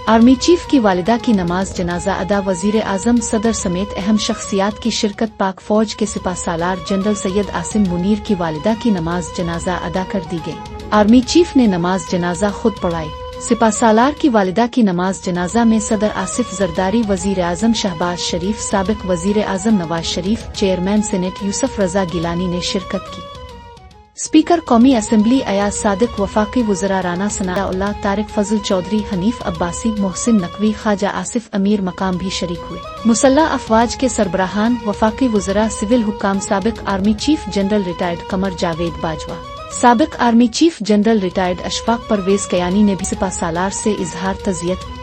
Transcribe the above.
Army chief کی والدہ کی نماز جنازہ ادا، وزیر اعظم صدر سمیت اہم شخصیات کی شرکت۔ پاک فوج کے سپہ سالار جنرل سید عاصم منیر کی والدہ کی نماز جنازہ ادا کر دی گئی۔ آرمی چیف نے نماز جنازہ خود پڑھائی۔ سپہ سالار کی والدہ کی نماز جنازہ میں صدر آصف زرداری، وزیر اعظم شہباز شریف، سابق وزیر اعظم نواز شریف، چیئرمین سینیٹ یوسف رضا گیلانی نے شرکت کی۔ اسپیکر قومی اسمبلی ایاز صادق، وفاقی وزراء رانا ثناء اللہ، طارق فضل چودھری، حنیف عباسی، محسن نقوی، خواجہ آصف امیر مقام بھی شریک ہوئے۔ مسلح افواج کے سربراہان، وفاقی وزراء، سول حکام، سابق army chief general retired Qamar Javed Bajwa, سابق army chief general retired Ashfaq Parvez Kayani نے بھی سپہ سالار سے اظہار تعزیت